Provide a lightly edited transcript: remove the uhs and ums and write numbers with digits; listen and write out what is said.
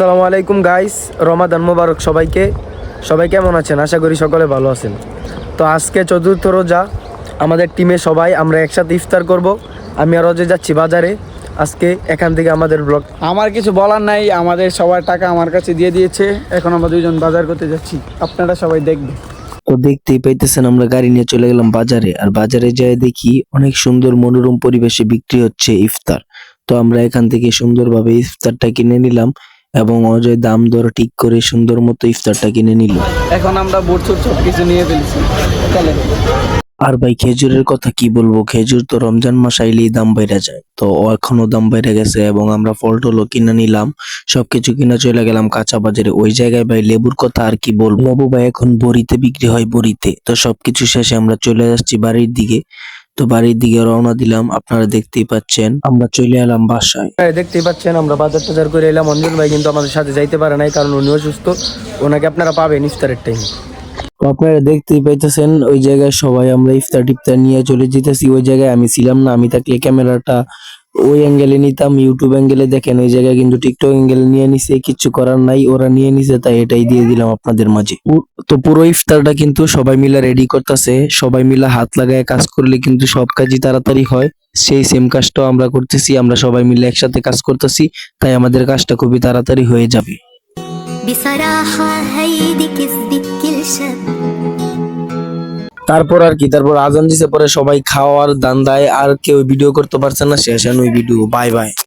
আসসালামু আলাইকুম গাইস, রমাদান মোবারক সবাইকে। সবাই কেমন আছেন? আশা করি সকলে ভালো আছেন। তো আজকে চতুর্থ রোজা, আমাদের টিমে সবাই আমরা একসাথে ইফতার করব। আমি আর অজয় যাচ্ছি বাজারে। আজকে এখান থেকে আমাদের ব্লগ। আমার কিছু বলার নাই, আমাদের সবার টাকা আমার কাছে দিয়ে দিয়েছে। এখন আমরা দুইজন বাজার করতে যাচ্ছি, আপনারা সবাই দেখবেন। তো দেখতেই পাইতেছেন আমরা গাড়ি নিয়ে চলে গেলাম বাজারে। আর বাজারে যেয়ে দেখি অনেক সুন্দর মনোরম পরিবেশে বিক্রি হচ্ছে ইফতার। তো আমরা এখান থেকে সুন্দরভাবে ইফতারটা কিনে নিলাম এবং অজয় দাম দর ঠিক করে সুন্দর মতো ইফতারটা কিনে নিল। এখন আমরা বুট ছুট সব কিছু নিয়ে ফেলেছি, চলেন। আর ভাই খেজুরের কথা কি বলবো, খেজুর তো রমজান মাস আইলেই দাম বেড়ে যায়, তো এখনো দাম বেড়ে গেছে এবং আমরা ফল টলও কিনে নিলাম। সবকিছু কিনে চলে গেলাম কাঁচা বাজারে। ওই জায়গায় ভাই লেবুর কথা আর কি বলবো, লেবু ভাই এখন বড়িতে বিক্রি হয়, বড়িতে। তো সবকিছু শেষে আমরা চলে যাচ্ছি বাড়ির দিকে। তো বাড়ির দিকে রওনা দিলাম, আপনারা দেখতেই পাচ্ছেন আমরা চলে এলাম বাসায়। দেখতেই পাচ্ছেন আমরা বাজার টাজার করে এলাম। অঞ্জন ভাই কিন্তু আমাদের সাথে যাইতে পারে নাই, কারণ উনি অসুস্থ। ওনাকে আপনারা পাবেন ইফতারের টাইমে। তো আপনারা দেখতেই পাইতেছেন ওই জায়গায় সবাই আমরা ইফতার টিফতার নিয়ে চলে যেতেছি। ওই জায়গায় আমি ছিলাম না, আমি থাকলে ক্যামেরাটা ওই অ্যাঙ্গেলে নিতাম, ইউটিউব অ্যাঙ্গেলে দেখেন। ওই জায়গায় কিন্তু টিকটক অ্যাঙ্গেলে নিয়ে নিছে, কিচ্ছু করার নাই, ওরা নিয়ে নিছে, তাই এটাই দিয়ে দিলাম আপনাদের মাঝে। তো পুরো ইফতারটা কিন্তু সবাই মিলে রেডি করতেছে। সবাই মিলে হাত লাগায় কাজ করলে কিন্তু সব কাজই তাড়াতাড়ি হয়। সেই সেম কাজটাও আমরা করতেছি, আমরা সবাই মিলে একসাথে কাজ করতেছি, তাই আমাদের কাজটা খুবই তাড়াতাড়ি হয়ে যাবে। بصراحة هيدي كذبة كل شاب. তারপর আর কি, তারপর আজান দিছে, পরে সবাই খাওয়ার দান্দায় আর কেউ ভিডিও করতে পারছে না। শেষ ওই ভিডিও। Bye bye.